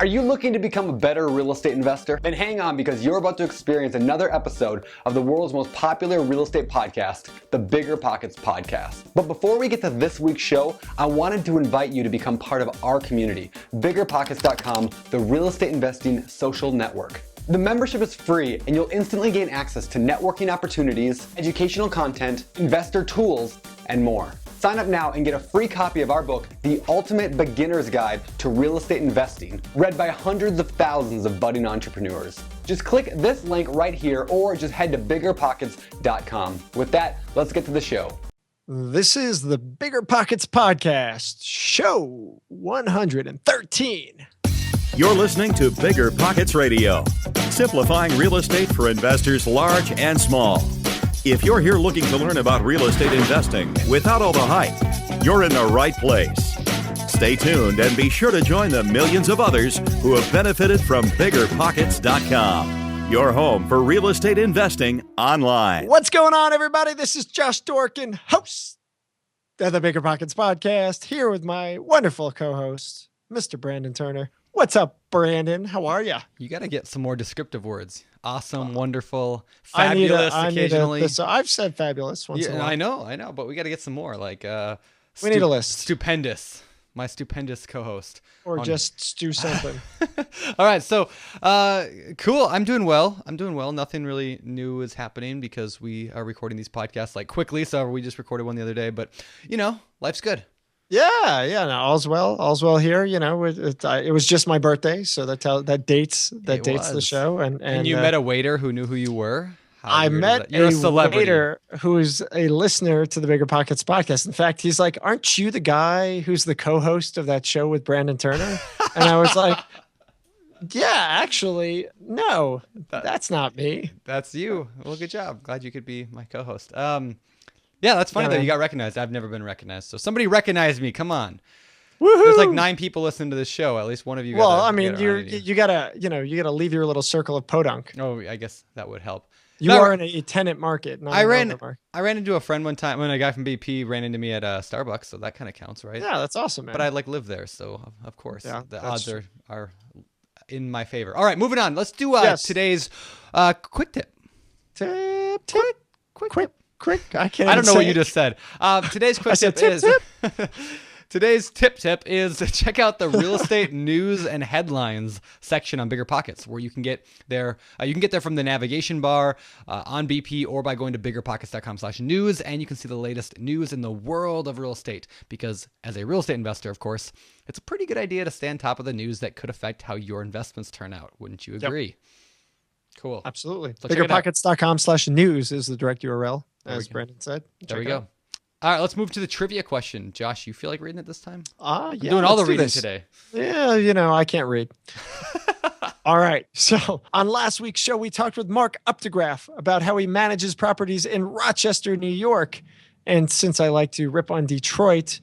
Are you looking to become a better real estate investor? Then hang on, because you're about to experience another episode of the world's most popular real estate podcast, the BiggerPockets Podcast. But before we get to this week's show, I wanted to invite you to become part of our community, BiggerPockets.com, the real estate investing social network. The membership is free, and you'll instantly gain access to networking opportunities, educational content, investor tools, and more. Sign up now and get a free copy of our book, The Ultimate Beginner's Guide to Real Estate Investing, read by hundreds of thousands of budding entrepreneurs. Just click this link right here or just head to BiggerPockets.com. With that, let's get to the show. This is the BiggerPockets Podcast, show 113. You're listening to BiggerPockets Radio, simplifying real estate for investors large and small. If you're here looking to learn about real estate investing without all the hype, you're in the right place. Stay tuned and be sure to join the millions of others who have benefited from BiggerPockets.com, your home for real estate investing online. What's going on, everybody? This is Josh Dorkin, host of the BiggerPockets Podcast, here with my wonderful co-host, Mr. Brandon Turner. What's up, Brandon? How are you? You got to get some more descriptive words. Awesome, wonderful, fabulous. Occasionally, I've said fabulous once in a while. I know, but we got to get some more. Like we need a list. Stupendous, my stupendous co-host, or just stew something. All right, so cool. I'm doing well. Nothing really new is happening because we are recording these podcasts like quickly. So we just recorded one the other day, but life's good. Yeah. No, all's well here. It was just my birthday, so that dates the show. And you met a waiter who knew who you were. I met a waiter who's a listener to the BiggerPockets Podcast. In fact, he's like, "Aren't you the guy who's the co-host of that show with Brandon Turner?" And I was like, "Yeah, actually, no, that's not me. That's you." Well, good job. Glad you could be my co-host. Yeah, that's funny that you got recognized. I've never been recognized. So somebody recognized me. Come on. Woohoo! There's like 9 people listening to this show. At least one of you. Well, I mean, you gotta leave your little circle of podunk. Oh, I guess that would help. You are in a tenant market. I ran into a friend one time when a guy from BP ran into me at Starbucks. So that kind of counts, right? Yeah, that's awesome, man. But I live there. So of course the odds are in my favor. All right, moving on. Let's do today's quick tip. Quick. I don't know what you just said. Today's quick tip is today's tip is to check out the real estate news and headlines section on BiggerPockets, where you can get there. You can get there from the navigation bar on BP or by going to biggerpockets.com/news, and you can see the latest news in the world of real estate. Because as a real estate investor, of course, it's a pretty good idea to stay on top of the news that could affect how your investments turn out. Wouldn't you agree? Yep. Cool. Absolutely. So BiggerPockets.com/news is the direct URL, as Brandon said. There we go. All right, let's move to the trivia question. Josh, you feel like reading it this time? Yeah. I'm doing all the reading today. Yeah, I can't read. All right. So on last week's show, we talked with Mark Updegraff about how he manages properties in Rochester, New York. And since I like to rip on Detroit,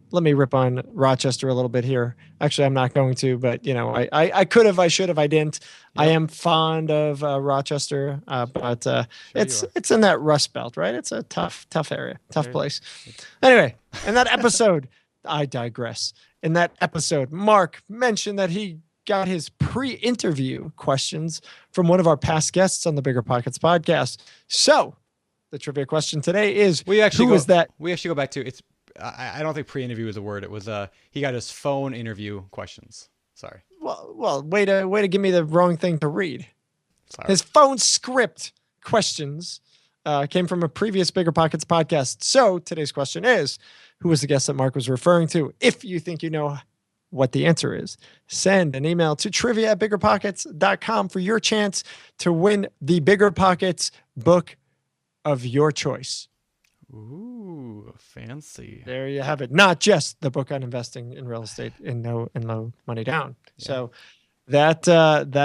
let me rip on Rochester a little bit here. Actually, I'm not going to, but I could have, I should have, I didn't. Yep. I am fond of Rochester, but it's in that Rust Belt, right? It's a tough area, tough place. Anyway, in that episode, I digress. In that episode, Mark mentioned that he got his pre-interview questions from one of our past guests on the BiggerPockets Podcast. So the trivia question today is, who is that? We actually go back to it's. I don't think pre-interview is a word. It was he got his phone interview questions. Sorry. Well, way to give me the wrong thing to read. Sorry. His phone script questions came from a previous BiggerPockets podcast. So today's question is, who was the guest that Mark was referring to? If you think you know what the answer is, send an email to trivia@biggerpockets.com for your chance to win the BiggerPockets book of your choice. Ooh, fancy. There you have it. Not just the book on investing in real estate in low money down. Yeah. So that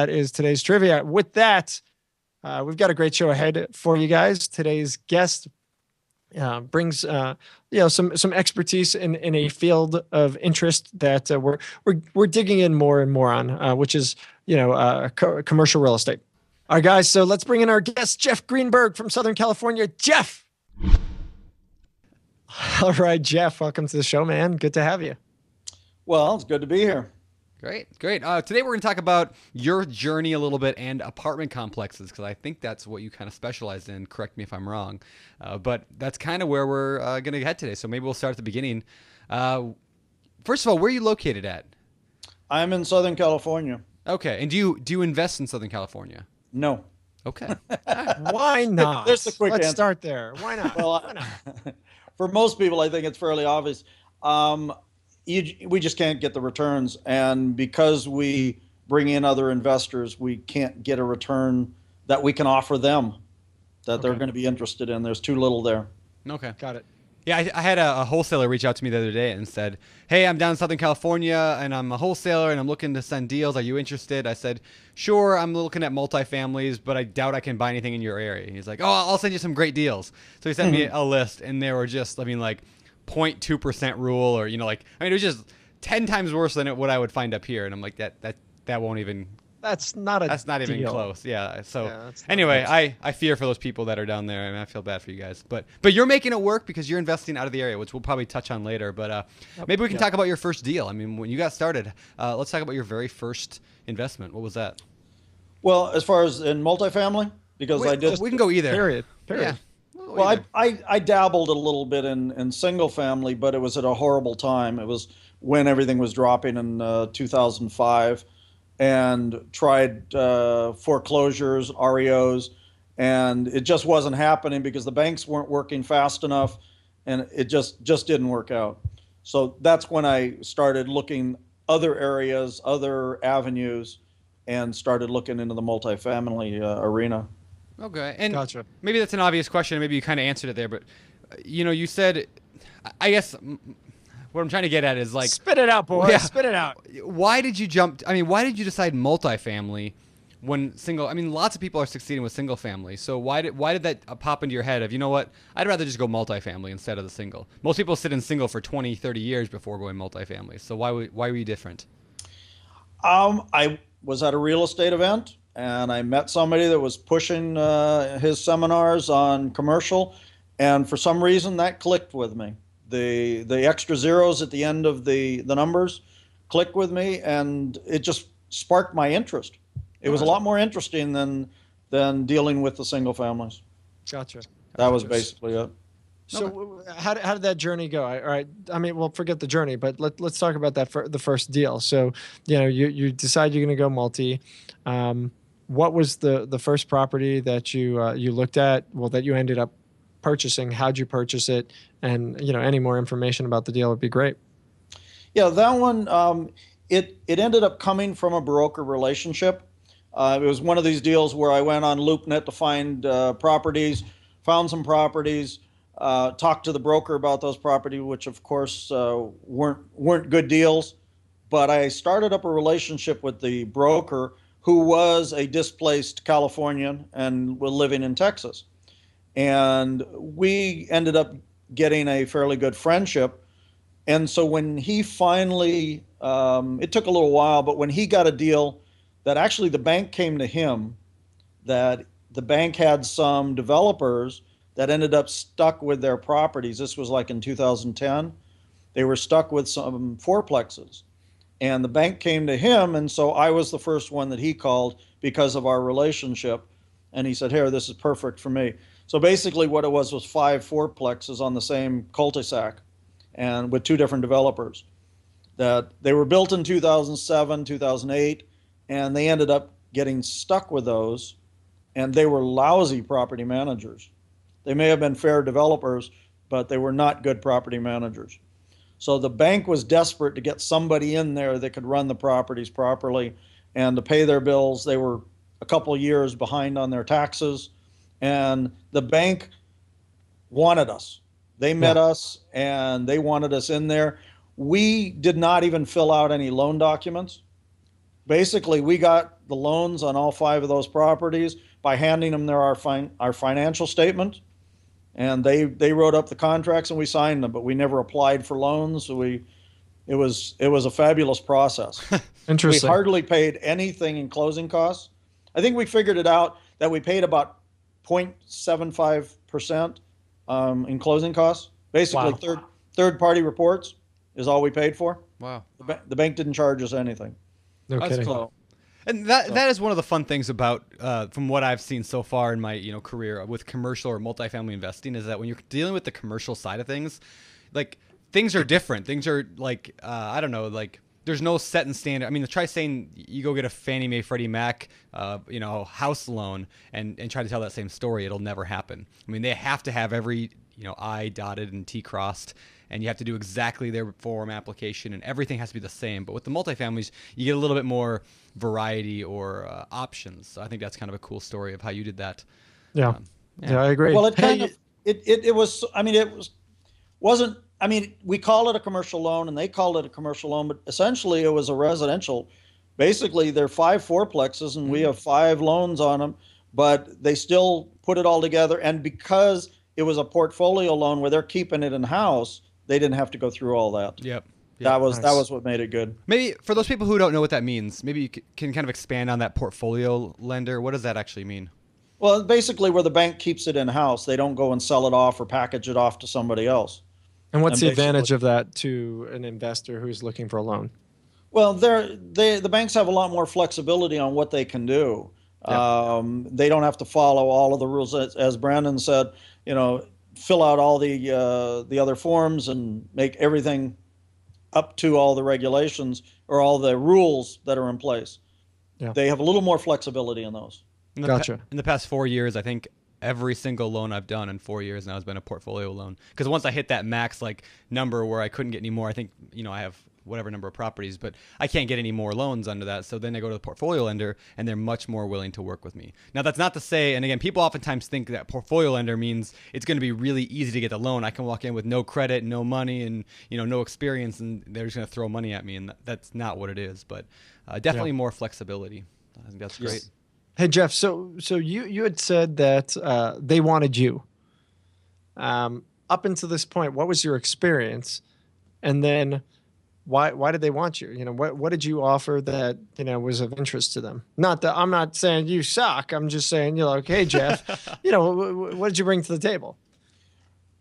is today's trivia. With that, we've got a great show ahead for you guys. Today's guest brings some expertise in a field of interest that we're digging in more and more on, which is commercial real estate. All right, guys. So let's bring in our guest, Jeff Greenberg from Southern California. Jeff. All right, Jeff, welcome to the show, man. Good to have you. Well, it's good to be here. Great. Today we're going to talk about your journey a little bit and apartment complexes, because I think that's what you kind of specialize in. Correct me if I'm wrong. But that's kind of where we're going to head today. So maybe we'll start at the beginning. First of all, where are you located at? I'm in Southern California. Okay. And do you invest in Southern California? No. Okay. Why not? There's the quick Let's answer. start there. Why not? Well, Why not? for most people, I think it's fairly obvious. We just can't get the returns. And because we bring in other investors, we can't get a return that we can offer them that they're going to be interested in. There's too little there. Okay. Got it. Yeah, I had a wholesaler reach out to me the other day and said, hey, I'm down in Southern California and I'm a wholesaler and I'm looking to send deals. Are you interested? I said, sure, I'm looking at multifamilies, but I doubt I can buy anything in your area. And he's like, oh, I'll send you some great deals. So he sent me a list, and they were just, 0.2% rule, or, it was just 10 times worse than what I would find up here. And I'm like, that won't even... That's not even deal. close. Yeah. So that's not anyway, close. I fear for those people that are down there, and I feel bad for you guys. But you're making it work because you're investing out of the area, which we'll probably touch on later. But maybe we can talk about your first deal. I mean, when you got started, let's talk about your very first investment. What was that? Well, as far as in multifamily, because We can go either. Period. Yeah. Well, I dabbled a little bit in single family, but it was at a horrible time. It was when everything was dropping in 2005, and tried foreclosures, REOs, and it just wasn't happening because the banks weren't working fast enough, and it just didn't work out. So that's when I started looking other areas, other avenues, and started looking into the multifamily arena. Okay. And Gotcha. maybe that's an obvious question. Maybe you kind of answered it there, but you said, I guess what I'm trying to get at is spit it out, boy. Yeah. Spit it out. Why did you why did you decide multifamily when single? Lots of people are succeeding with single family. So why did that pop into your head of, you know what, I'd rather just go multifamily instead of the single? Most people sit in single for 20, 30 years before going multifamily. So why were you different? I was at a real estate event, and I met somebody that was pushing his seminars on commercial, and for some reason that clicked with me. The extra zeros at the end of the numbers clicked with me, and it just sparked my interest. It was a lot more interesting than dealing with the single families. Gotcha. That was basically it. So how did that journey go? All right. Forget the journey, but let's talk about that for the first deal. So, you decide you're going to go multi. What was the first property that you looked at? Well, that you ended up purchasing. How'd you purchase it? And any more information about the deal would be great. Yeah, that one, it ended up coming from a broker relationship. It was one of these deals where I went on LoopNet to find properties, found some properties, talked to the broker about those properties, which of course weren't good deals. But I started up a relationship with the broker, who was a displaced Californian and was living in Texas. And we ended up getting a fairly good friendship. And so when he finally, it took a little while, but when he got a deal that actually the bank came to him, that the bank had some developers that ended up stuck with their properties. This was like in 2010. They were stuck with some fourplexes. And the bank came to him, and so I was the first one that he called because of our relationship. And he said, here, this is perfect for me. So basically what it was 5 fourplexes on the same cul-de-sac, and with 2 different developers. That they were built in 2007, 2008, and they ended up getting stuck with those, and they were lousy property managers. They may have been fair developers, but they were not good property managers. So the bank was desperate to get somebody in there that could run the properties properly and to pay their bills. They were a couple years behind on their taxes, and the bank wanted us. They met us, and they wanted us in there. We did not even fill out any loan documents. Basically, we got the loans on all 5 of those properties by handing them our financial statement, and they wrote up the contracts and we signed them, but we never applied for loans. So it was a fabulous process. Interesting. We hardly paid anything in closing costs. I think we figured it out that we paid about 0.75% in closing costs. Basically, Wow. third party reports is all we paid for. Wow. The bank didn't charge us anything. No That's kidding. cool. And that is one of the fun things about, from what I've seen so far in my career with commercial or multifamily investing, is that when you're dealing with the commercial side of things, like things are different. Things are like I don't know, like there's no set and standard. I mean, try saying you go get a Fannie Mae, Freddie Mac, house loan, and try to tell that same story. It'll never happen. I mean, they have to have every I dotted and T crossed, and you have to do exactly their form application, and everything has to be the same. But with the multifamilies, you get a little bit more variety or options. So I think that's kind of a cool story of how you did that. Yeah, I agree. Well, it was. I mean, wasn't. I mean, we call it a commercial loan, and they called it a commercial loan, but essentially it was a residential. Basically, they're 5 fourplexes, and we have 5 loans on them, but they still put it all together. And because it was a portfolio loan where they're keeping it in house, they didn't have to go through all that. Yep. That was what made it good. Maybe for those people who don't know what that means, maybe you can kind of expand on that portfolio lender. What does that actually mean? Well, basically where the bank keeps it in house, they don't go and sell it off or package it off to somebody else. And what's the advantage of that to an investor who's looking for a loan? Well, the banks have a lot more flexibility on what they can do. Yeah. They don't have to follow all of the rules. As Brandon said, fill out all the other forms and make everything up to all the regulations or all the rules that are in place. Yeah. They have a little more flexibility in those. Gotcha. In the past 4 years, I think every single loan I've done in 4 years now has been a portfolio loan. Because once I hit that max number where I couldn't get any more, I think I have whatever number of properties, but I can't get any more loans under that. So then I go to the portfolio lender, and they're much more willing to work with me. Now, that's not to say, and again, people oftentimes think that portfolio lender means it's going to be really easy to get the loan. I can walk in with no credit, no money, and no experience, and they're just going to throw money at me, and that's not what it is. But definitely more flexibility. I think that's great. Hey, Jeff, so you had said that they wanted you. Up until this point, what was your experience? And then why did they want you? What did you offer that, was of interest to them? Not that I'm not saying you suck. I'm just saying, hey, Jeff, what did you bring to the table?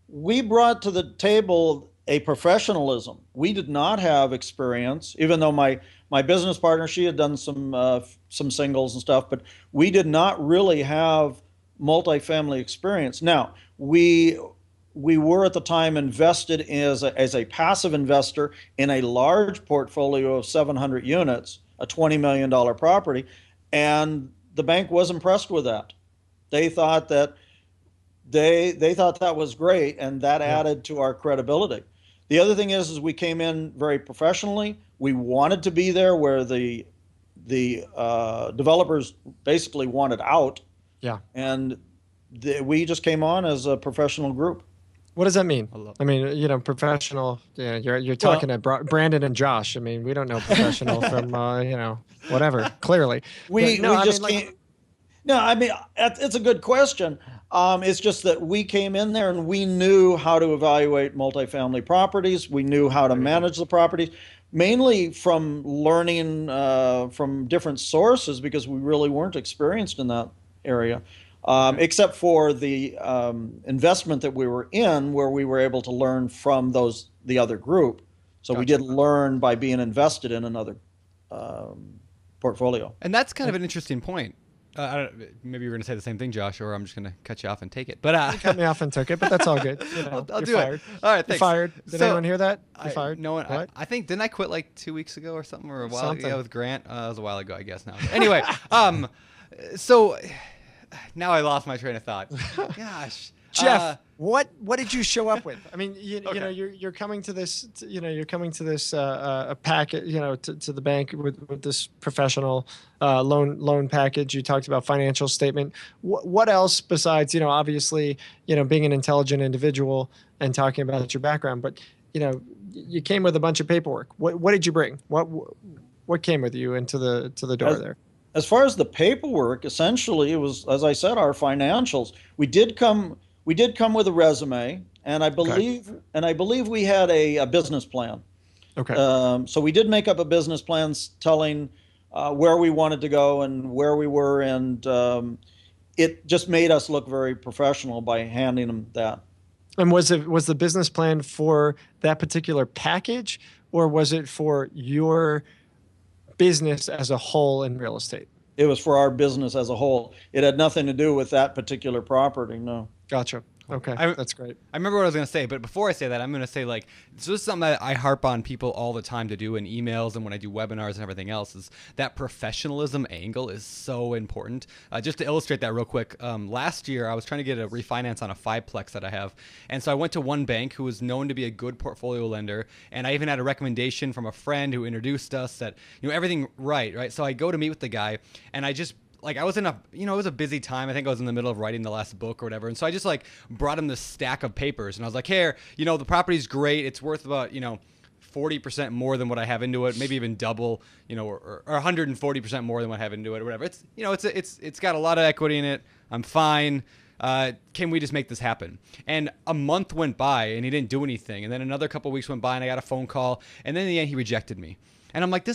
We brought to the table a professionalism. We did not have experience, even though my business partner, she had done some singles and stuff, but we did not really have multifamily experience. Now, we were at the time invested as a passive investor in a large portfolio of 700 units, a $20 million property, and the bank was impressed with that. They thought that they thought that was great, and that added to our credibility. The other thing is we came in very professionally. We wanted to be there where the developers basically wanted out. Yeah, and we just came on as a professional group. What does that mean? I mean, professional. Yeah, you're talking to Brandon and Josh. I mean, we don't know professional from whatever. Clearly, it's a good question. It's just that we came in there and we knew how to evaluate multifamily properties. We knew how to manage the properties, mainly from learning from different sources because we really weren't experienced in that area. Except for the investment that we were in, where we were able to learn from the other group. So we did learn by being invested in another portfolio. And that's kind of an interesting point. Maybe you're going to say the same thing, Josh, or I'm just going to cut you off and take it. But you cut me off and took it, but that's all good. I'll do fired. It. All right, thanks. You're fired. Did anyone hear that? You're fired. No one. I think didn't I quit 2 weeks ago or something, or a while ago with Grant? It was a while ago, I guess now. Anyway, so. Now I lost my train of thought. Gosh, Jeff, what did you show up with? I mean, you're coming to this, packet, to the bank with this professional loan package. You talked about financial statement. What else besides, obviously, being an intelligent individual and talking about your background, but you came with a bunch of paperwork. What did you bring? What came with you into the door there? As far as the paperwork, essentially, it was, as I said, our financials. We did come with a resume, and I believe we had a business plan. Okay. So we did make up a business plan telling where we wanted to go and where we were, and it just made us look very professional by handing them that. And was the business plan for that particular package, or was it for your business as a whole in real estate. It was for our business as a whole. It had nothing to do with that particular property. No. Gotcha. Okay, that's great. I remember what I was going to say, but before I say that, I'm going to say, like, so this is something that I harp on people all the time to do in emails and when I do webinars and everything else, is that professionalism angle is so important. Just to illustrate that real quick, last year I was trying to get a refinance on a 5-plex that I have. And so I went to one bank who was known to be a good portfolio lender. And I even had a recommendation from a friend who introduced us that, everything right? So I go to meet with the guy, and I just, I was in a, it was a busy time. I think I was in the middle of writing the last book or whatever. And so I just brought him this stack of papers, and I was like, here, the property's great. It's worth about, 40% more than what I have into it, maybe even double, or 140% more than what I have into it or whatever. It's, it's got a lot of equity in it. I'm fine. Can we just make this happen? And a month went by and he didn't do anything. And then another couple of weeks went by and I got a phone call, and then in the end he rejected me. And I'm like,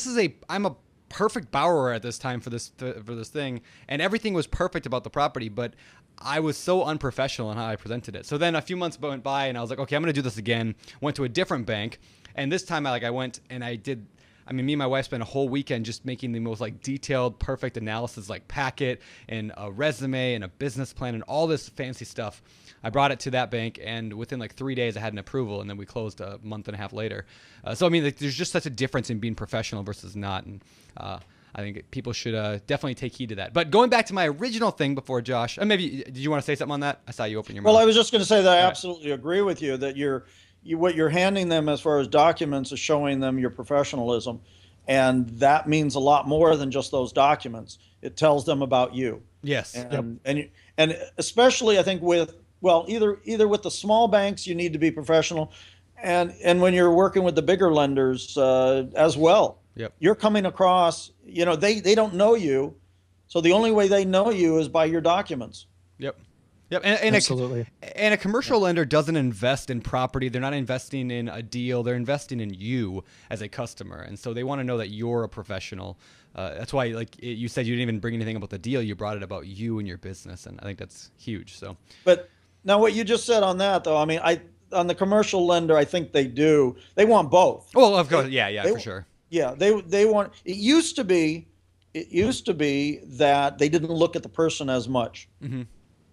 I'm a perfect borrower at this time for this thing, and everything was perfect about the property, but I was so unprofessional in how I presented it. So then a few months went by and I was like, okay, I'm going to do this again. Went to a different bank, and this time I went and me and my wife spent a whole weekend just making the most detailed, perfect analysis, packet and a resume and a business plan and all this fancy stuff. I brought it to that bank, and within 3 days I had an approval, and then we closed a month and a half later. So there's just such a difference in being professional versus not, and I think people should definitely take heed to that. But going back to my original thing before Josh, maybe did you want to say something on that? I saw you open your mouth. Well, I was just going to say that I absolutely agree with you that what you're handing them as far as documents is showing them your professionalism, and that means a lot more than just those documents. It tells them about you. Yes. And especially I think either with the small banks, you need to be professional, and when you're working with the bigger lenders as well. Yep. You're coming across, they don't know you, so the only way they know you is by your documents. Yep. And Absolutely. And a commercial lender doesn't invest in property. They're not investing in a deal. They're investing in you as a customer, and so they want to know that you're a professional. That's why, you said, you didn't even bring anything about the deal. You brought it about you and your business, and I think that's huge. So, but now what you just said on that, though, on the commercial lender, I think they want both. Well, of course, for sure. Yeah, they want. It used to be that they didn't look at the person as much. Mm-hmm.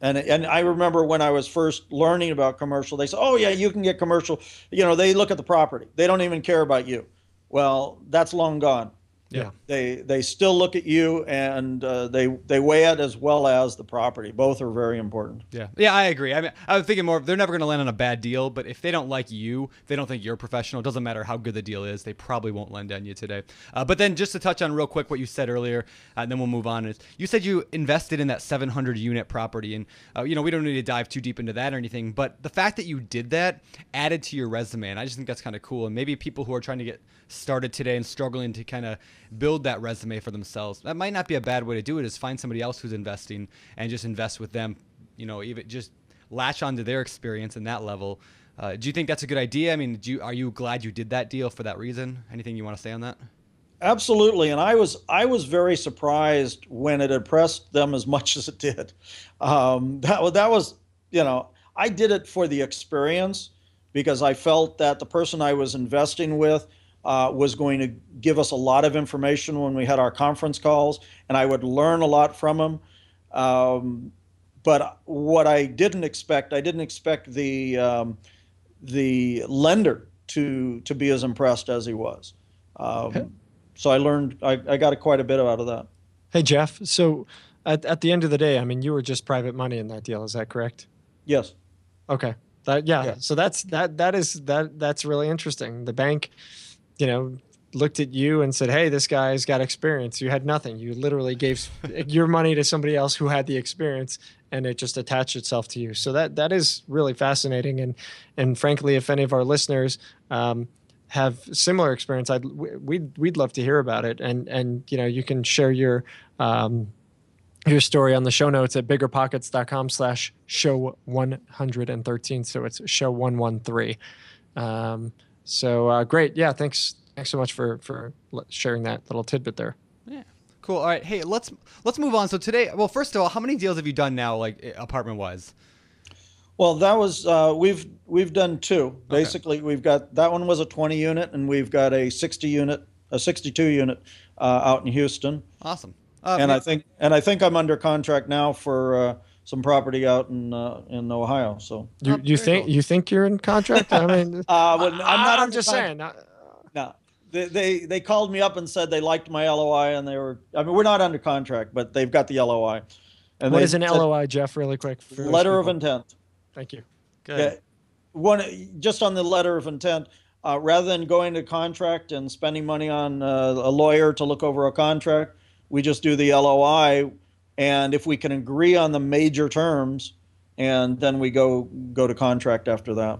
And I remember when I was first learning about commercial, they said, "Oh yeah, you can get commercial." They look at the property. They don't even care about you. Well, that's long gone. Yeah. They still look at you, and they weigh it as well as the property. Both are very important. Yeah, I agree. I was thinking more, they're never going to land on a bad deal, but if they don't like you, they don't think you're professional, it doesn't matter how good the deal is, they probably won't lend on you today. But then just to touch on real quick what you said earlier, and then we'll move on, is you said you invested in that 700 unit property, and we don't need to dive too deep into that or anything, but the fact that you did that added to your resume, and I just think that's kind of cool. And maybe people who are trying to get started today and struggling to kind of build that resume for themselves, that might not be a bad way to do it, is find somebody else who's investing and just invest with them, even just latch onto their experience in that level. Do you think that's a good idea? Are you glad you did that deal for that reason? Anything you want to say on that? Absolutely, and I was very surprised when it impressed them as much as it did. That was I did it for the experience, because I felt that the person I was investing with was going to give us a lot of information when we had our conference calls, and I would learn a lot from him. But what I didn't expect the lender to be as impressed as he was. So I learned, I got quite a bit out of that. Hey, Jeff. So at the end of the day, you were just private money in that deal. Is that correct? Yes. Okay. Yeah. So that's really interesting. The bank, looked at you and said, "Hey, this guy's got experience." You had nothing. You literally gave your money to somebody else who had the experience, and it just attached itself to you. So that is really fascinating. And frankly, if any of our listeners have similar experience, we'd love to hear about it. And you can share your story on the show notes at biggerpockets.com/show113. So it's show 113. So great. Yeah. Thanks so much for sharing that little tidbit there. Yeah. Cool. All right. Hey, let's move on. So today, well, first of all, how many deals have you done now, apartment wise? Well, that was we've done two. Basically, we've got, that one was a 20 unit, and we've got a 62 unit out in Houston. Awesome. And I think I'm under contract now for some property out in Ohio. So you think you're in contract? I mean, I'm just saying. No, they called me up and said they liked my LOI, and we're not under contract, but they've got the LOI. And what is an LOI, Jeff? Really quick. Letter of intent. Thank you. Good. Just on the letter of intent. Rather than going to contract and spending money on a lawyer to look over a contract, we just do the LOI, and if we can agree on the major terms, and then we go to contract after that.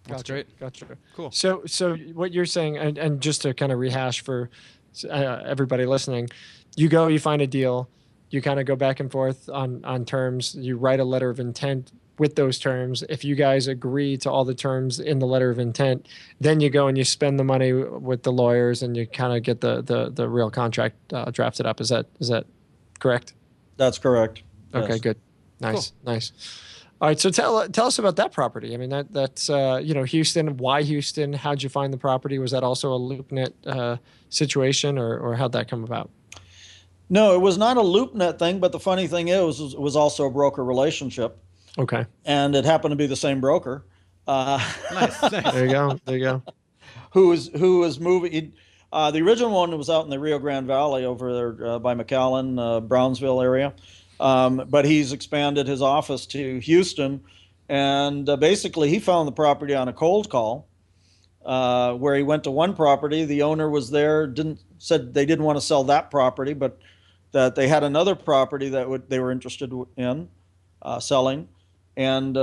That's great. Gotcha. Cool. So what you're saying, and just to kind of rehash for everybody listening, you find a deal, you kind of go back and forth on terms, you write a letter of intent with those terms. If you guys agree to all the terms in the letter of intent, then you go and you spend the money with the lawyers and you kind of get the real contract drafted up. Is that correct? That's correct. Okay, yes. Good. Nice. All right, so tell us about that property. I mean, that's Houston. Why Houston? How'd you find the property? Was that also a LoopNet situation, or how'd that come about? No, it was not a LoopNet thing, but the funny thing is, it was also a broker relationship. Okay. And it happened to be the same broker. Nice. There you go. Who was moving? The original one was out in the Rio Grande Valley over there by McAllen, Brownsville area. But he's expanded his office to Houston, and basically he found the property on a cold call, where he went to one property. The owner was there, said they didn't want to sell that property, but that they had another property that they were interested in selling. And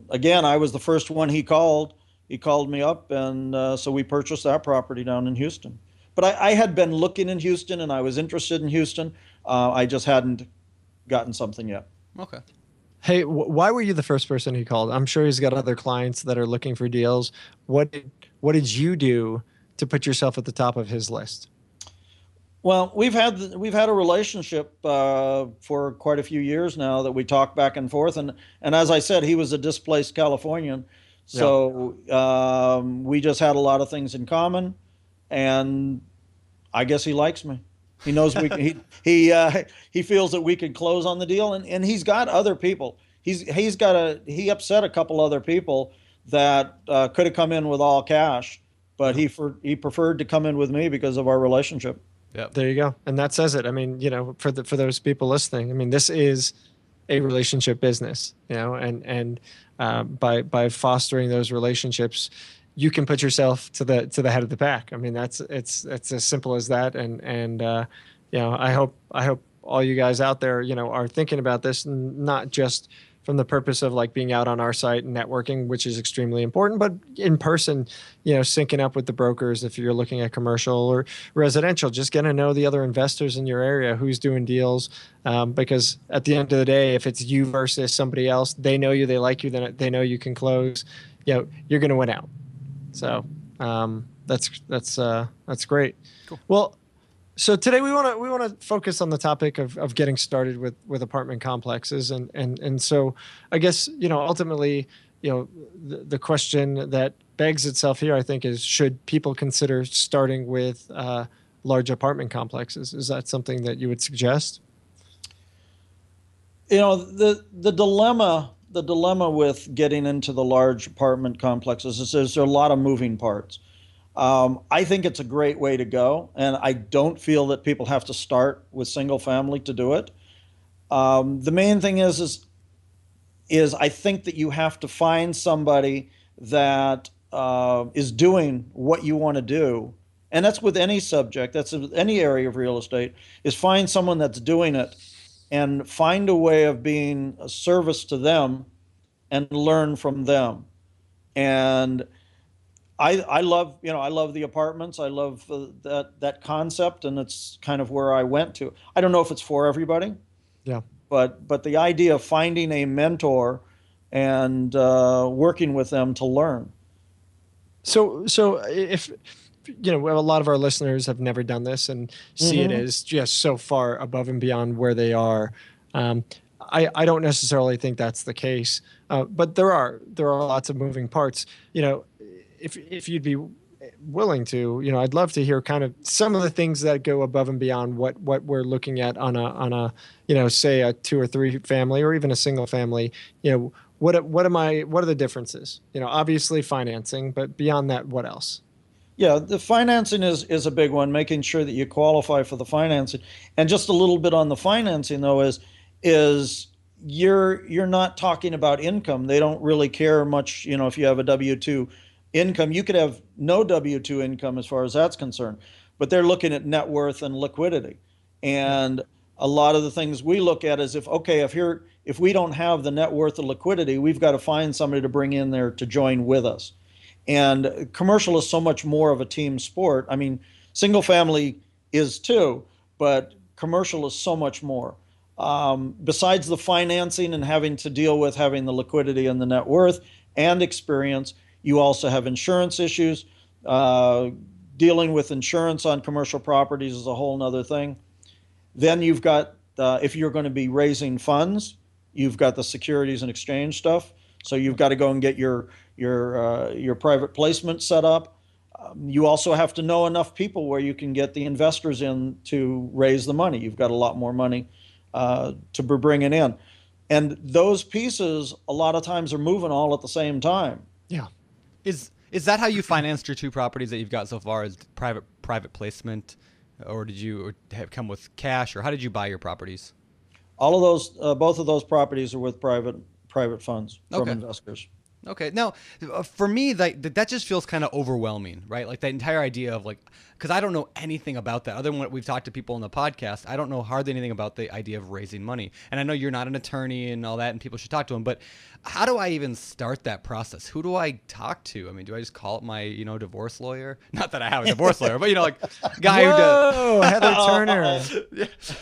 again, I was the first one he called. He called me up, and so we purchased that property down in Houston. But I had been looking in Houston, and I was interested in Houston. I just hadn't gotten something yet. Okay. Hey, why were you the first person he called? I'm sure he's got other clients that are looking for deals. What did you do to put yourself at the top of his list? Well, we've had a relationship for quite a few years now that we talk back and forth, and as I said, he was a displaced Californian, so we just had a lot of things in common, and I guess he likes me. He knows he feels that we could close on the deal, and he's got other people. He upset a couple other people that could have come in with all cash, but he preferred to come in with me because of our relationship. Yep. There you go. And that says it. I mean, for those people listening, I mean, this is a relationship business, and by fostering those relationships, you can put yourself to the head of the pack. I mean, it's as simple as that. And I hope all you guys out there, are thinking about this, not just from the purpose of like being out on our site and networking, which is extremely important, but in person, syncing up with the brokers. If you're looking at commercial or residential, just getting to know the other investors in your area, who's doing deals. Because at the end of the day, if it's you versus somebody else, they know you, they like you, then they know you can close. You're going to win out. So that's great. Cool. Well, so today we want to focus on the topic of getting started with apartment complexes, and so I guess ultimately the question that begs itself here, I think, is, should people consider starting with large apartment complexes? Is that something that you would suggest? The dilemma with getting into the large apartment complexes is there's a lot of moving parts. I think it's a great way to go, and I don't feel that people have to start with single family to do it. The main thing is I think that you have to find somebody that is doing what you want to do, and that's with any subject, that's with any area of real estate, is find someone that's doing it and find a way of being a service to them and learn from them. And I love the apartments. I love that concept, and it's kind of where I went to. I don't know if it's for everybody. Yeah. But the idea of finding a mentor and working with them to learn. So if a lot of our listeners have never done this and see it as just so far above and beyond where they are, I don't necessarily think that's the case. But there are lots of moving parts. If you'd be willing to, I'd love to hear kind of some of the things that go above and beyond what we're looking at on a say a 2 or 3 family or even a single family. What are the differences? Obviously financing, but beyond that, what else? Yeah, the financing is a big one, making sure that you qualify for the financing. And just a little bit on the financing though is you're not talking about income. They don't really care much, if you have a W-2 income. You could have no W-2 income as far as that's concerned, but they're looking at net worth and liquidity. And a lot of the things we look at is if we don't have the net worth or liquidity, we've got to find somebody to bring in there to join with us. And commercial is so much more of a team sport. I mean, single family is too, but commercial is so much more. Besides the financing and having to deal with having the liquidity and the net worth and experience, you also have insurance issues. Dealing with insurance on commercial properties is a whole nother thing. Then you've got, if you're going to be raising funds, you've got the securities and exchange stuff. So you've got to go and get your private placement set up. You also have to know enough people where you can get the investors in to raise the money. You've got a lot more money to be bringing in. And those pieces a lot of times are moving all at the same time. Yeah. Is that how you financed your 2 properties that you've got so far, as private placement, or did you have come with cash, or how did you buy your properties? All of those, both of those properties are with private funds from investors. Okay. Now, for me, that just feels kind of overwhelming, right? Like that entire idea of because I don't know anything about that other than what we've talked to people on the podcast. I don't know hardly anything about the idea of raising money. And I know you're not an attorney and all that, and people should talk to them. But how do I even start that process? Who do I talk to? I mean, do I just call up my, divorce lawyer? Not that I have a divorce lawyer, but guy who does. Oh, Heather Turner.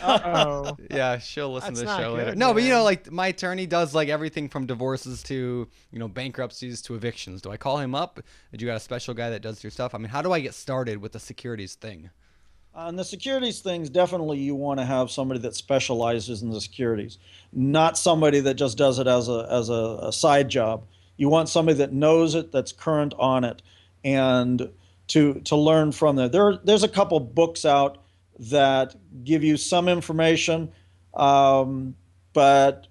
Uh-oh. Yeah, she'll listen to the That's show not later. good, No, man. but my attorney does everything from divorces to bankruptcies to evictions. Do I call him up? Did you got a special guy that does your stuff? I mean, how do I get started with the securities thing? On the securities things, definitely you want to have somebody that specializes in the securities, not somebody that just does it as a side job. You want somebody that knows it, that's current on it, and to learn from that. There's a couple books out that give you some information, but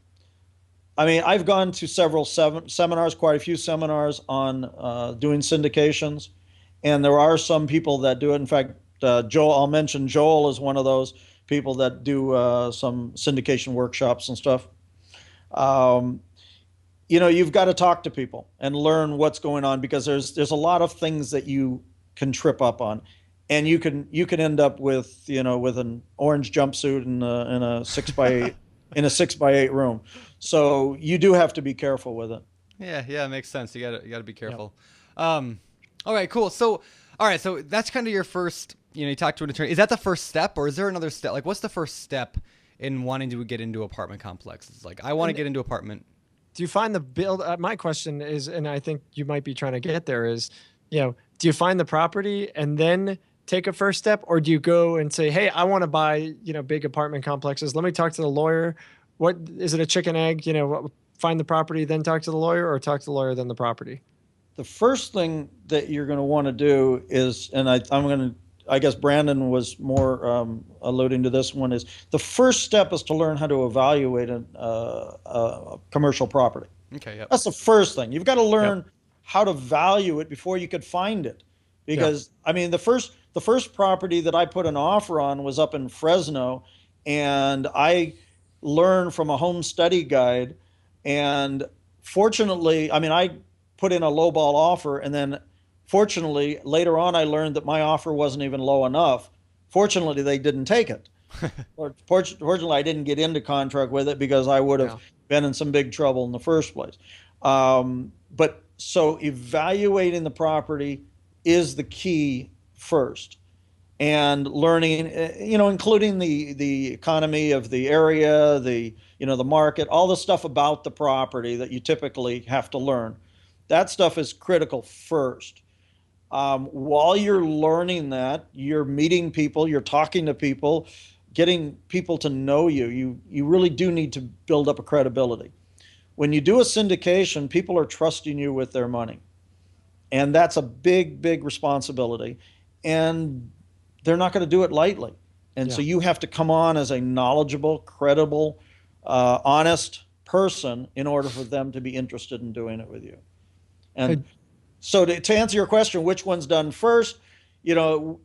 I mean, I've gone to several seminars, quite a few seminars on doing syndications, and there are some people that do it. In fact, I'll mention Joel is one of those people that do some syndication workshops and stuff. You've got to talk to people and learn what's going on, because there's a lot of things that you can trip up on, and you can end up with an orange jumpsuit in a 6x8 in a 6x8 room. So you do have to be careful with it. Yeah, it makes sense. You gotta be careful. Yep. All right, cool. So that's kind of your first. You talk to an attorney. Is that the first step, or is there another step? Like, what's the first step in wanting to get into apartment complexes? Like, I want to get into apartment. Do you find the build? My question is, and I think you might be trying to get there, is, do you find the property and then take a first step, or do you go and say, hey, I want to buy, big apartment complexes. Let me talk to the lawyer. What is it, a chicken egg? Find the property, then talk to the lawyer, or talk to the lawyer, then the property? The first thing that you're going to want to do is, and I guess Brandon was more alluding to this one, is the first step is to learn how to evaluate a commercial property. Okay. Yep. That's the first thing. You've got to learn how to value it before you could find it. Because I mean, the first property that I put an offer on was up in Fresno, and I learned from a home study guide. And fortunately, I mean, I put in a lowball offer, and then fortunately later on I learned that my offer wasn't even low enough. Fortunately, they didn't take it. Fortunately, I didn't get into contract with it, because I would have been in some big trouble in the first place. But so evaluating the property is the key first, and learning, including the economy of the area, the market, all the stuff about the property that you typically have to learn. That stuff is critical first. While you're learning that, you're meeting people, you're talking to people, getting people to know you. You really do need to build up a credibility. When you do a syndication, people are trusting you with their money. And that's a big, big responsibility. And they're not going to do it lightly. And so you have to come on as a knowledgeable, credible, honest person in order for them to be interested in doing it with you. And so to answer your question, which one's done first, the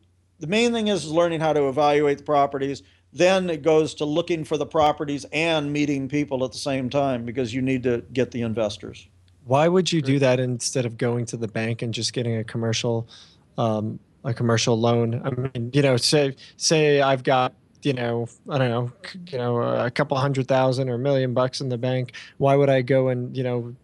main thing is learning how to evaluate the properties. Then it goes to looking for the properties and meeting people at the same time, because you need to get the investors. Why would you do that instead of going to the bank and just getting a commercial loan? I mean, say I've got, I don't know, a couple $100,000 or $1 million in the bank. Why would I go and,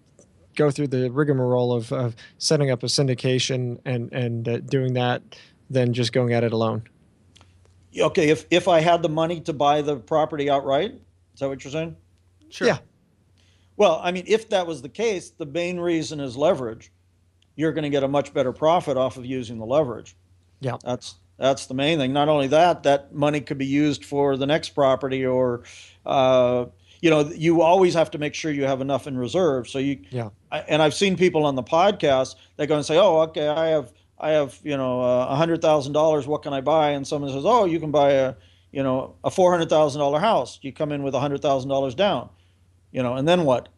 go through the rigmarole of setting up a syndication and doing that than just going at it alone? Okay, if I had the money to buy the property outright, is that what you're saying? Sure. Yeah. Well, I mean, if that was the case, the main reason is leverage. You're going to get a much better profit off of using the leverage. Yeah. That's the main thing. Not only that money could be used for the next property, or you always have to make sure you have enough in reserve. So and I've seen people on the podcast, they go and say, "Oh, okay, I have $100,000. What can I buy?" And someone says, "Oh, you can buy a $400,000 house. You come in with $100,000 down, and then what?"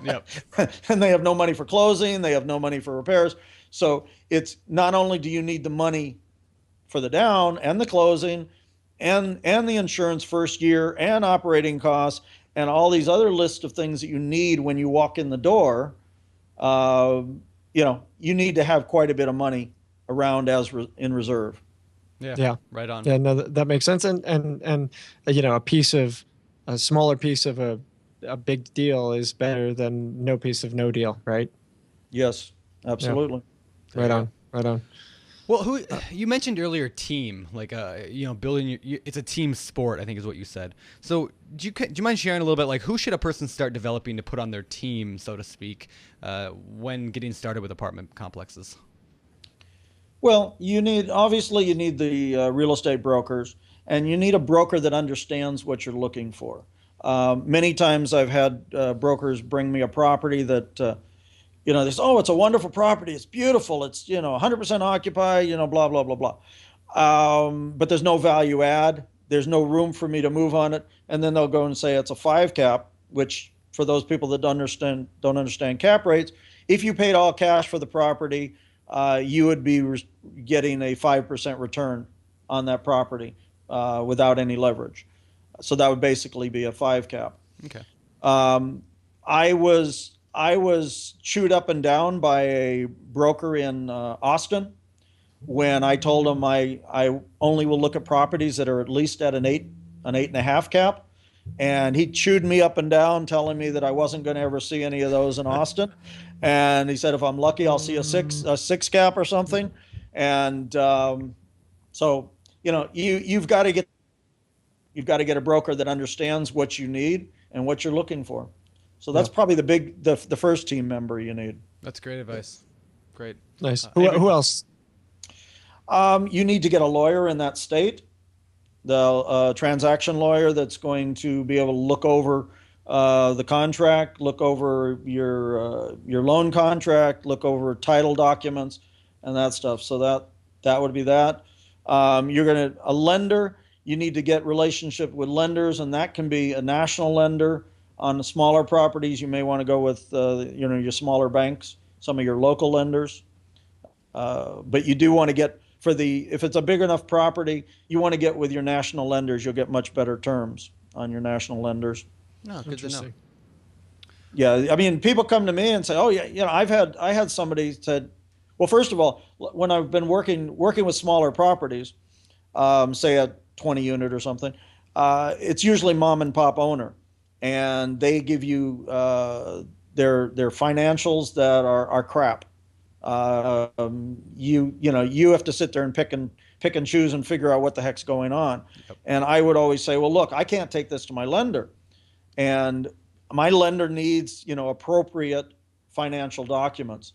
Yep. And they have no money for closing. They have no money for repairs. So it's not only do you need the money for the down and the closing and the insurance first year and operating costs and all these other lists of things that you need when you walk in the door, you need to have quite a bit of money around in reserve. Yeah. Right on. Yeah, no, that makes sense. And a smaller piece of a big deal is better than no piece of no deal, right? Yes, absolutely. Yeah. Right on. Well, you mentioned earlier team, like building it's a team sport, I think is what you said. So do you mind sharing a little bit, like who should a person start developing to put on their team, so to speak, when getting started with apartment complexes? Well, you need the real estate brokers, and you need a broker that understands what you're looking for. Many times I've had brokers bring me a property that, they say, "Oh, it's a wonderful property. It's beautiful. It's, 100% occupied, blah, blah, blah, blah." But there's no value add. There's no room for me to move on it. And then they'll go and say it's a 5 cap, which for those people that don't understand cap rates, if you paid all cash for the property, you would be getting a 5% return on that property without any leverage. So that would basically be a 5 cap. Okay. I was chewed up and down by a broker in Austin when I told him I only will look at properties that are at least at an 8.5 cap. And he chewed me up and down, telling me that I wasn't going to ever see any of those in Austin. And he said, if I'm lucky, I'll see a six cap or something. And so, you've got to get a broker that understands what you need and what you're looking for. So that's probably the first team member you need. That's great advice. Great. Nice. Who else? You need to get a lawyer in that state, the transaction lawyer that's going to be able to look over the contract, look over your loan contract, look over title documents, and that stuff. So that would be that. A lender. You need to get relationship with lenders, and that can be a national lender. On the smaller properties, you may want to go with your smaller banks, some of your local lenders. But you do want to get if it's a big enough property, you want to get with your national lenders. You'll get much better terms on your national lenders. No, good to know. Yeah, I mean, people come to me and say, "Oh, yeah, I had somebody said." Well, first of all, when I've been working with smaller properties, say a 20 unit or something, it's usually mom and pop owner, and they give you their financials that are crap. You have to sit there and pick and choose and figure out what the heck's going on. Yep. And I would always say, well, look, I can't take this to my lender, and my lender needs appropriate financial documents.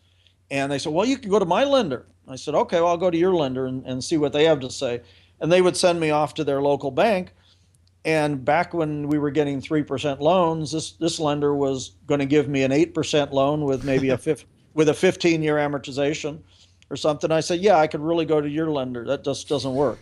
And they said, well, you can go to my lender. I said, okay, well, I'll go to your lender and see what they have to say. And they would send me off to their local bank. And back when we were getting 3% loans, this lender was going to give me an 8% loan with maybe a with a 15-year amortization or something. I say, yeah, I could really go to your lender. That just doesn't work.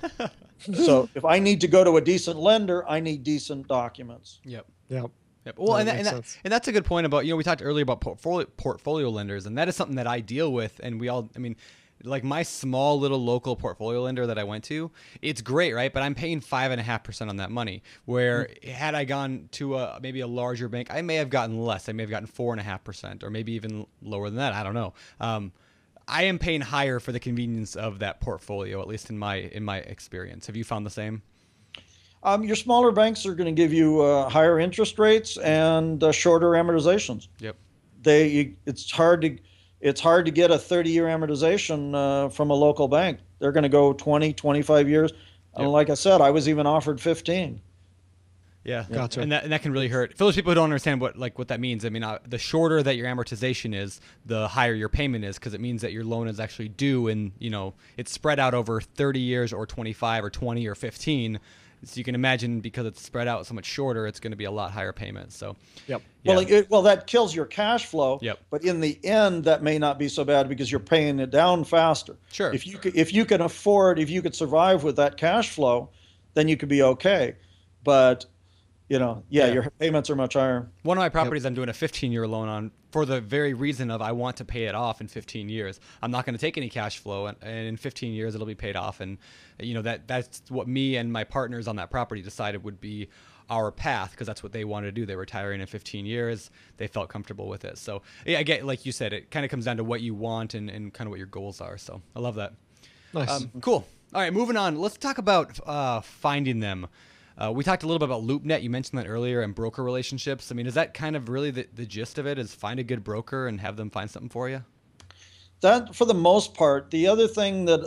So if I need to go to a decent lender, I need decent documents. Yep. Yep. Yep. Well, That and makes sense. that's a good point about, we talked earlier about portfolio lenders, and that is something that I deal with. And like my small little local portfolio lender that I went to, it's great, right? But I'm paying 5.5% on that money. Where had I gone to maybe a larger bank, I may have gotten less. I may have gotten 4.5%, or maybe even lower than that. I don't know. I am paying higher for the convenience of that portfolio, at least in my experience. Have you found the same? Your smaller banks are going to give you higher interest rates and shorter amortizations. Yep. It's hard to get a 30-year amortization from a local bank. They're going to go 20, 25 years. And like I said, I was even offered 15. Yeah, Gotcha. And that can really hurt. For those people who don't understand what that means, the shorter that your amortization is, the higher your payment is, because it means that your loan is actually due, and it's spread out over 30 years or 25 or 20 or 15. So you can imagine, because it's spread out so much shorter, it's going to be a lot higher payment. So, Yep. Yeah. Well, that kills your cash flow. Yep. But in the end, that may not be so bad because you're paying it down faster. Sure. If you could survive with that cash flow, then you could be okay. But your payments are much higher. One of my properties I'm doing a 15-year loan on, for the very reason of I want to pay it off in 15 years. I'm not going to take any cash flow, and in 15 years it'll be paid off. And that's what me and my partners on that property decided would be our path, because that's what they wanted to do. They're retiring in 15 years. They felt comfortable with it. So yeah, I get, like you said, it kind of comes down to what you want and kind of what your goals are. So I love that. Nice. Cool. All right, moving on. Let's talk about finding them. We talked a little bit about LoopNet. You mentioned that earlier, and broker relationships. Is that kind of really the gist of it, is find a good broker and have them find something for you? That, for the most part. The other thing that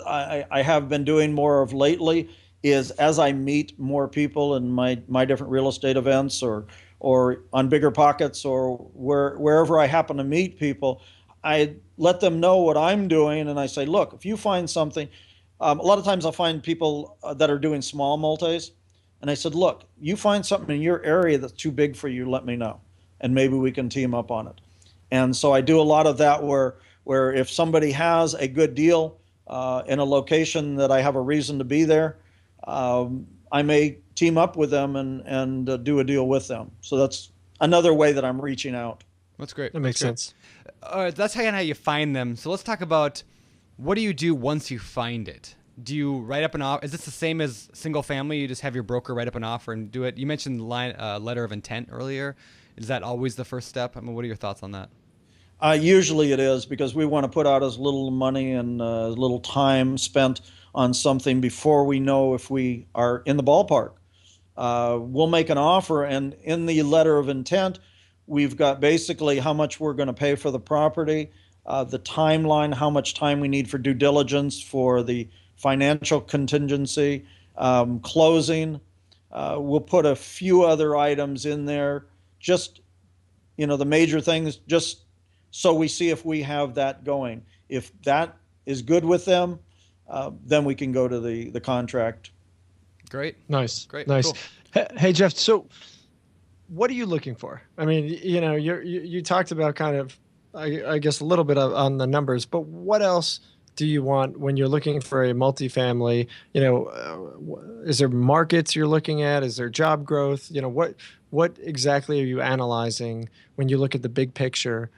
I have been doing more of lately is, as I meet more people in my different real estate events or on BiggerPockets or wherever I happen to meet people, I let them know what I'm doing, and I say, look, if you find something, a lot of times I'll find people that are doing small multis. And I said, look, you find something in your area that's too big for you, let me know. And maybe we can team up on it. And so I do a lot of that where if somebody has a good deal in a location that I have a reason to be there, I may team up with them and do a deal with them. So that's another way that I'm reaching out. That's great. That makes sense. All right, that's how you find them. So let's talk about, what do you do once you find it? Do you write up an offer? Is this the same as single family? You just have your broker write up an offer and do it? You mentioned letter of intent earlier. Is that always the first step? What are your thoughts on that? Usually it is, because we want to put out as little money and little time spent on something before we know if we are in the ballpark. We'll make an offer, and in the letter of intent, we've got basically how much we're going to pay for the property, the timeline, how much time we need for due diligence, for the financial contingency, closing. We'll put a few other items in there, just, the major things, just so we see if we have that going. If that is good with them, then we can go to the contract. Great. Nice. Great. Nice. Cool. Hey, Jeff, so what are you looking for? You talked about kind of, I guess, a little bit on the numbers, but what else do you want when you're looking for a multifamily? Is there markets you're looking at? Is there job growth? What exactly are you analyzing when you look at the big picture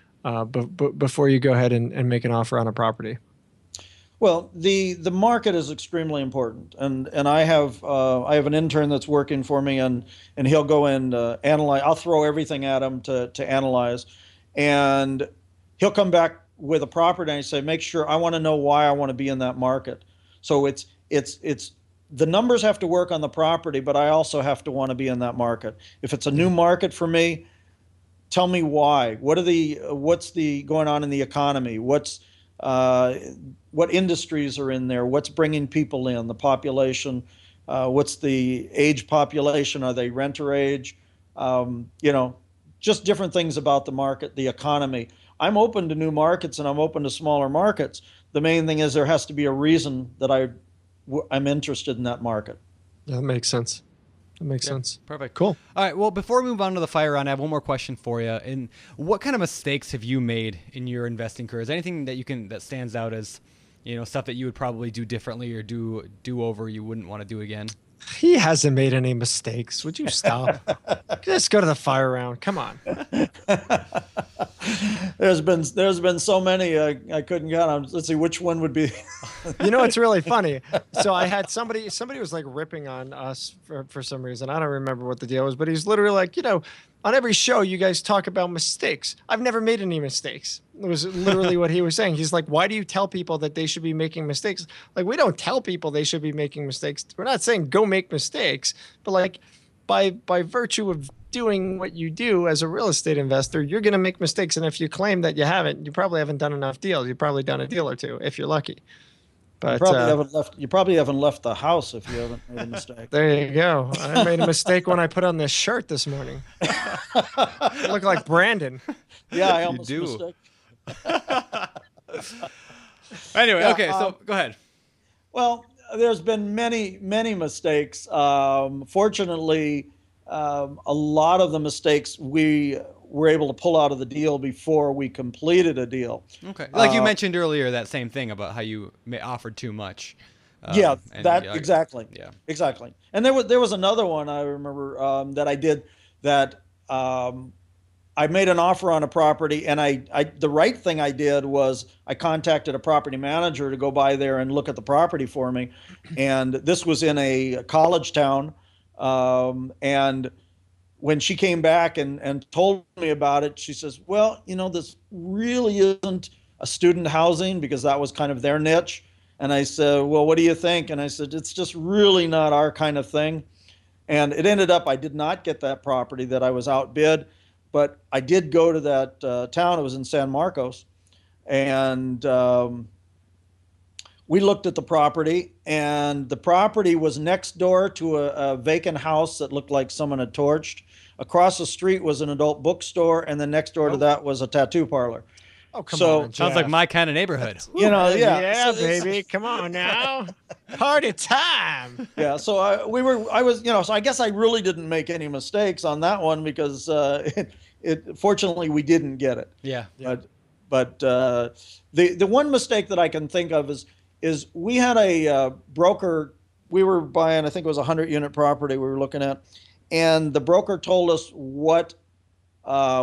before you go ahead and make an offer on a property? Well, the market is extremely important, and I have an intern that's working for me, and he'll go and analyze. I'll throw everything at him to analyze, and he'll come back with a property, and I say, make sure, I want to know why I want to be in that market. So it's the numbers have to work on the property, but I also have to want to be in that market. If it's a new market for me, tell me why. What's going on in the economy? What industries are in there? What's bringing people in? The population. What's the age population? Are they renter age? Just different things about the market, the economy. I'm open to new markets and I'm open to smaller markets. The main thing is there has to be a reason that I'm interested in that market. That makes sense. That makes sense. Perfect. Cool. All right. Well, before we move on to the fire round, I have one more question for you. And what kind of mistakes have you made in your investing career? Is there anything that stands out as, stuff that you would probably do differently or do over you wouldn't want to do again? He hasn't made any mistakes. Would you stop? Let's go to the fire round. Come on. There's been so many I couldn't count them. Let's see which one would be. It's really funny. So I had somebody was like ripping on us for some reason. I don't remember what the deal was, but he's literally like, on every show you guys talk about mistakes. I've never made any mistakes. It was literally what he was saying. He's like, why do you tell people that they should be making mistakes? Like, we don't tell people they should be making mistakes. We're not saying go make mistakes, but like by virtue of doing what you do as a real estate investor, you're going to make mistakes. And if you claim that you haven't, you probably haven't done enough deals. You've probably done a deal or two if you're lucky. But you probably haven't left the house if you haven't made a mistake. There you go. I made a mistake when I put on this shirt this morning. I look like Brandon. Yeah, I almost do. mistake. Anyway, Yeah, okay, so go ahead. Well, there's been many mistakes. Fortunately, a lot of the mistakes we were able to pull out of the deal before we completed a deal. Okay, like you mentioned earlier, that same thing about how you offered too much. Exactly. Yeah, exactly. And there was another one I remember that I did that. I made an offer on a property, and the right thing I did was I contacted a property manager to go by there and look at the property for me. And this was in a college town. And when she came back and told me about it, she says, well, this really isn't a student housing, because that was kind of their niche. And I said, well, what do you think? And I said, it's just really not our kind of thing. And it ended up, I did not get that property that I was outbid. But I did go to that town. It was in San Marcos. And we looked at the property. And the property was next door to a vacant house that looked like someone had torched. Across the street was an adult bookstore. And then next door to that was a tattoo parlor. Oh, come on, sounds like my kind of neighborhood. Yeah. Yeah, baby. Come on now. Party time. Yeah. So so I guess I really didn't make any mistakes on that one, because fortunately we didn't get it. Yeah. But the one mistake that I can think of is we had a broker. We were buying, I think it was a 100-unit property we were looking at, and the broker told us what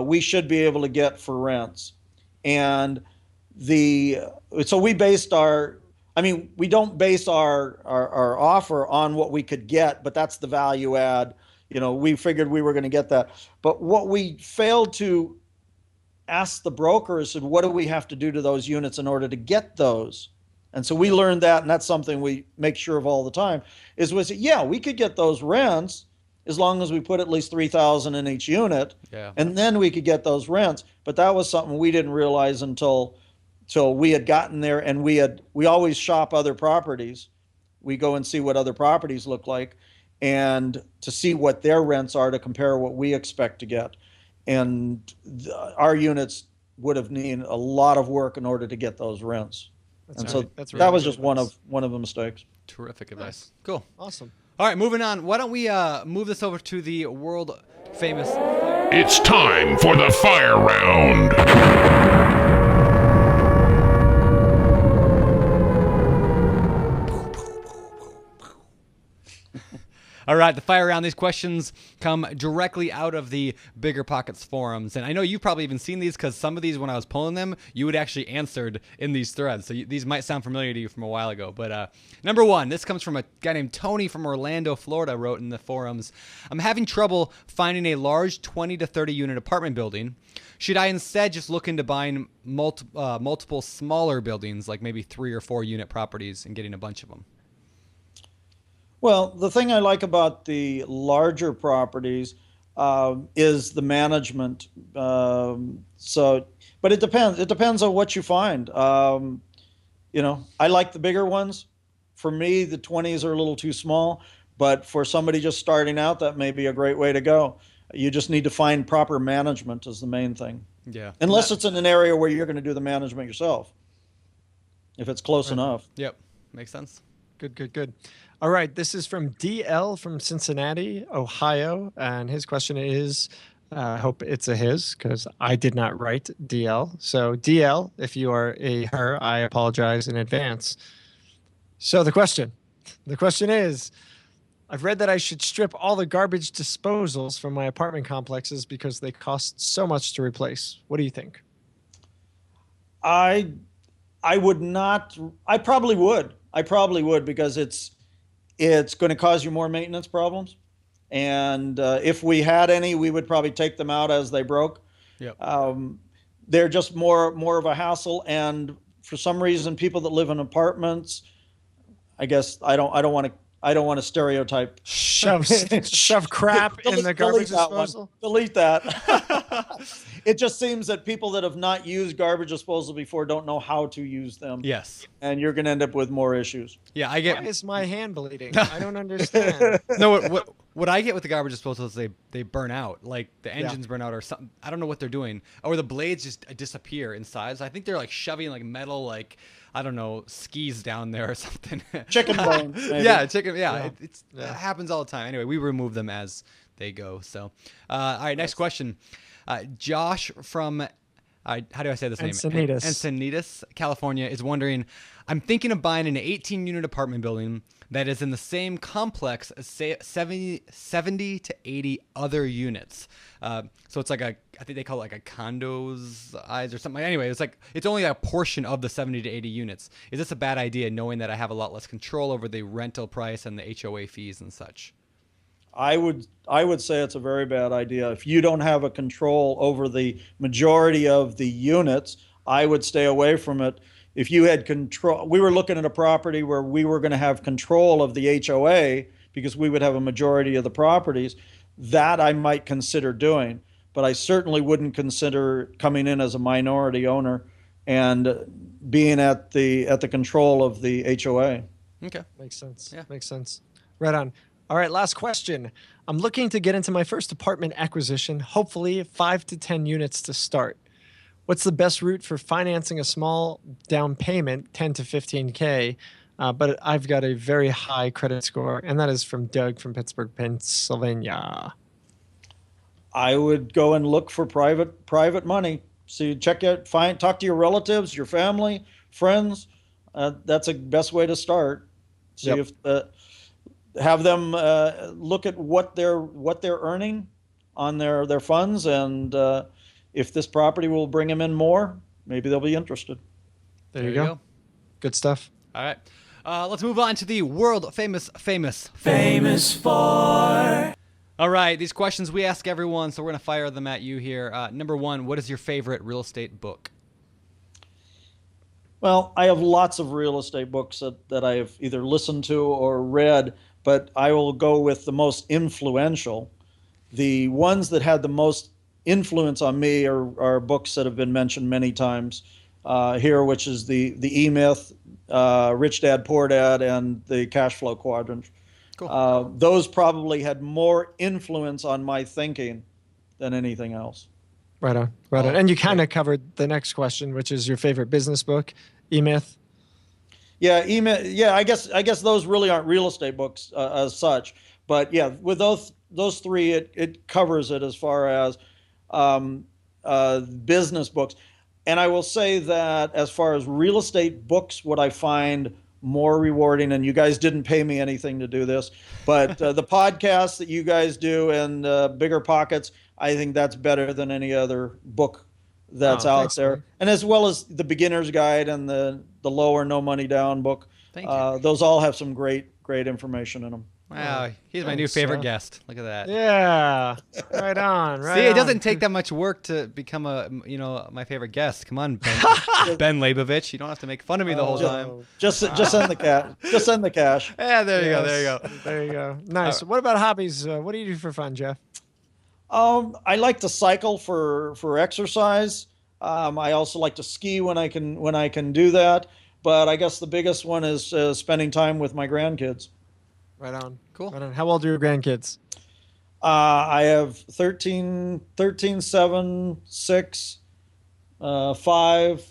we should be able to get for rents. And so we based we don't base our offer on what we could get, but that's the value add. We figured we were going to get that. But what we failed to ask the broker is, what do we have to do to those units in order to get those? And so we learned that, and that's something we make sure of all the time, we could get those rents as long as we put at least $3,000 in each unit, and then we could get those rents. But that was something we didn't realize until we had gotten there, and we always shop other properties. We go and see what other properties look like, and to see what their rents are to compare what we expect to get. And our units would have needed a lot of work in order to get those rents. That was just one of the mistakes. Terrific advice. Cool. Awesome. All right, moving on. Why don't we move this over to the world famous... It's time for the fire round. All right, the fire round. These questions come directly out of the BiggerPockets forums. And I know you've probably even seen these, because some of these, when I was pulling them, you had actually answered in these threads. So these might sound familiar to you from a while ago. But number one, this comes from a guy named Tony from Orlando, Florida, wrote in the forums, I'm having trouble finding a large 20 to 30 unit apartment building. Should I instead just look into buying multiple smaller buildings, like maybe 3 or 4 unit properties, and getting a bunch of them? Well, the thing I like about the larger properties is the management. But it depends. It depends on what you find. I like the bigger ones. For me, the 20s are a little too small. But for somebody just starting out, that may be a great way to go. You just need to find proper management is the main thing. Yeah. Unless it's in an area where you're going to do the management yourself. If it's close enough. Yep. Makes sense. Good. All right. This is from DL from Cincinnati, Ohio. And his question is, I hope it's a his because I did not write DL. So DL, if you are a her, I apologize in advance. So the question is, I've read that I should strip all the garbage disposals from my apartment complexes because they cost so much to replace. What do you think? I would not. I probably would because it's going to cause you more maintenance problems. And if we had any, we would probably take them out as they broke. Yep. They're just more of a hassle. And for some reason, people that live in apartments, I guess I don't want to stereotype. Shove crap in the garbage disposal. Delete that. It just seems that people that have not used garbage disposal before don't know how to use them. Yes. And you're going to end up with more issues. Yeah, I get. Why is my hand bleeding? I don't understand. No, what I get with the garbage disposal is they burn out, like the engines burn out or something. I don't know what they're doing, or the blades just disappear inside. So I think they're like shoving like metal, like I don't know, skis down there or something. Chicken bones. Maybe. Yeah, chicken. Yeah, it happens all the time. Anyway, we remove them as they go. So, all right, next question. Josh from, how do I say this name? Encinitas, California, is wondering, I'm thinking of buying an 18-unit apartment building that is in the same complex as 70 to 80 other units. So it's like I think they call it like a condos eyes or something. Anyway, it's only a portion of the 70 to 80 units. Is this a bad idea, knowing that I have a lot less control over the rental price and the HOA fees and such? I would say it's a very bad idea. If you don't have a control over the majority of the units, I would stay away from it. If you had control, we were looking at a property where we were going to have control of the HOA because we would have a majority of the properties. That I might consider doing, but I certainly wouldn't consider coming in as a minority owner and being at the control of the HOA. Okay. Makes sense. Yeah. Makes sense. Right on. All right, last question. I'm looking to get into my first apartment acquisition, hopefully 5 to 10 units to start. What's the best route for financing a small down payment, 10 to 15K, but I've got a very high credit score, and that is from Doug from Pittsburgh, Pennsylvania. I would go and look for private money. So you talk to your relatives, your family, friends. That's the best way to start. See if have them look at what they're earning on their funds, and if this property will bring them in more, maybe they'll be interested. There you go. Good stuff. All right. Let's move on to the world famous for. All right. These questions we ask everyone, so we're going to fire them at you here. Number one, what is your favorite real estate book? Well, I have lots of real estate books that I have either listened to or read, but I will go with the most influential. The ones that had the most influence on me are books that have been mentioned many times here, which is the E-Myth, Rich Dad, Poor Dad, and the Cash Flow Quadrant. Cool. Those probably had more influence on my thinking than anything else. Right on. And you kind of covered the next question, which is your favorite business book, E-Myth. Yeah, E-Myth. Yeah, I guess those really aren't real estate books as such, but yeah, with those three, it covers it as far as business books. And I will say that as far as real estate books, what I find more rewarding, and you guys didn't pay me anything to do this, but the podcast that you guys do and BiggerPockets, I think that's better than any other book that's out there. Man. And as well as the Beginner's Guide and the Low or No Money Down book. Thank you. Those all have some great information in them. Wow, he's my new favorite guest. Look at that. Yeah, right on. See, it doesn't take that much work to become my favorite guest. Come on, Ben Leibovich. You don't have to make fun of me the whole time. Just send the cash. Just send the cash. Yeah, there you go. There you go. Nice. What about hobbies? What do you do for fun, Jeff? I like to cycle for exercise. I also like to ski when I can do that. But I guess the biggest one is spending time with my grandkids. Right on. Cool. Right on. How old are your grandkids? I have 13, 7, 6, 5,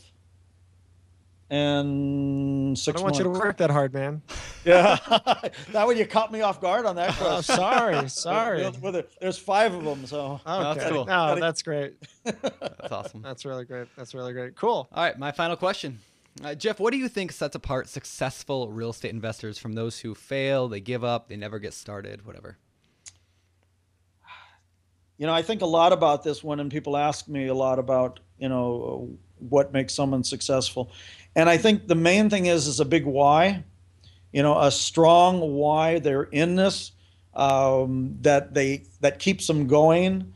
and 6 months. I don't want you to work that hard, man. Yeah. That way you caught me off guard on that question. Oh, sorry. There's 5 of them, so. Okay. That's cool. No, that's great. That's awesome. That's really great. Cool. All right, my final question. Jeff, what do you think sets apart successful real estate investors from those who fail, they give up, they never get started, whatever? I think a lot about this when people ask me a lot about, what makes someone successful. And I think the main thing is a big why, a strong why they're in this, that keeps them going.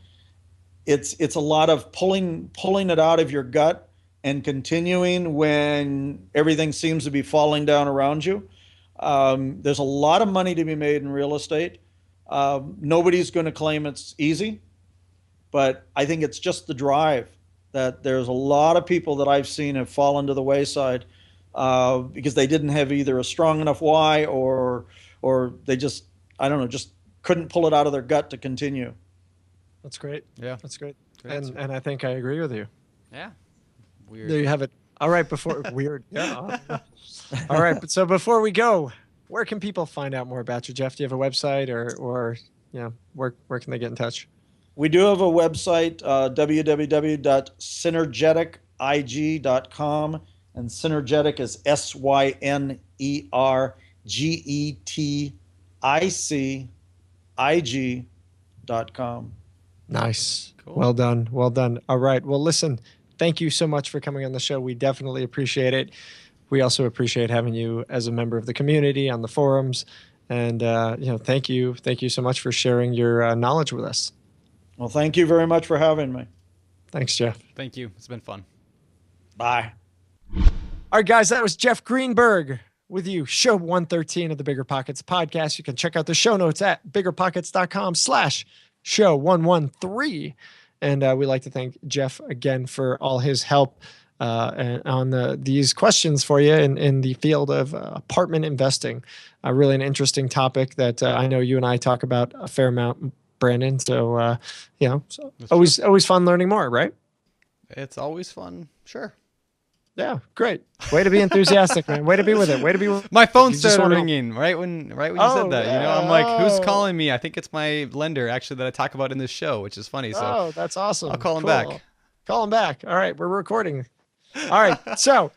It's a lot of pulling it out of your gut and continuing when everything seems to be falling down around you. There's a lot of money to be made in real estate. Nobody's going to claim it's easy, but I think it's just the drive that there's a lot of people that I've seen have fallen to the wayside because they didn't have either a strong enough why or they just, I don't know, just couldn't pull it out of their gut to continue. That's great. Yeah. That's great. Great And I think I agree with you. Yeah. Weird. There you have it. All right. Weird. Yeah. All right. But so before we go, where can people find out more about you, Jeff? Do you have a website or where can they get in touch? We do have a website, www.synergetic.ig.com, and Synergetic is SYNERGETICIG.com. Nice. Cool. Well done. All right. Well, listen, thank you so much for coming on the show. We definitely appreciate it. We also appreciate having you as a member of the community on the forums. And, thank you. Thank you so much for sharing your knowledge with us. Well, thank you very much for having me. Thanks, Jeff. Thank you. It's been fun. Bye. All right, guys, that was Jeff Greenberg with you. Show 113 of the Bigger Pockets podcast. You can check out the show notes at biggerpockets.com/show113. And we'd like to thank Jeff again for all his help on these questions for you in the field of apartment investing. Really an interesting topic that I know you and I talk about a fair amount, Brandon. So, always fun learning more, right? It's always fun. Sure. Yeah, great. Way to be enthusiastic, man. Way to be with it. My phone started ringing right when you said that. I'm like, who's calling me? I think it's my lender actually that I talk about in this show, which is funny. So that's awesome. I'll call him back. Call him back. All right, we're recording. All right, so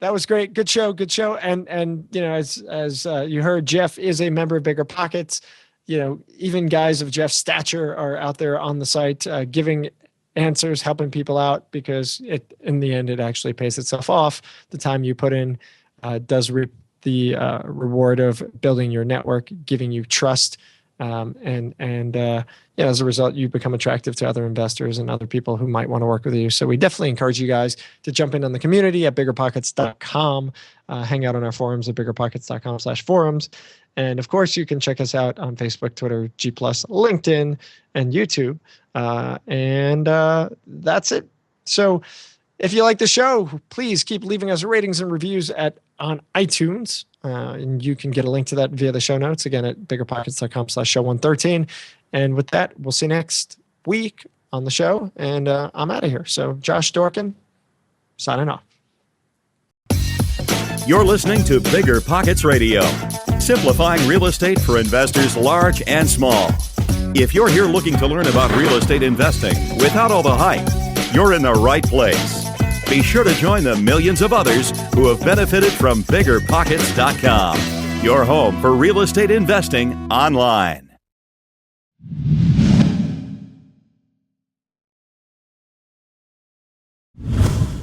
that was great. Good show. And as you heard, Jeff is a member of Bigger Pockets. Even guys of Jeff's stature are out there on the site giving answers, helping people out, because in the end, it actually pays itself off. The time you put in does reap the reward of building your network, giving you trust. As a result, you become attractive to other investors and other people who might want to work with you. So we definitely encourage you guys to jump in on the community at biggerpockets.com, hang out on our forums at biggerpockets.com/forums. And of course, you can check us out on Facebook, Twitter, G+, LinkedIn, and YouTube. That's it. So if you like the show, please keep leaving us ratings and reviews on iTunes. And you can get a link to that via the show notes, again, at biggerpockets.com/show113. And with that, we'll see you next week on the show. And I'm out of here. So Josh Dorkin, signing off. You're listening to Bigger Pockets Radio, simplifying real estate for investors large and small. If you're here looking to learn about real estate investing without all the hype, you're in the right place. Be sure to join the millions of others who have benefited from BiggerPockets.com, your home for real estate investing online.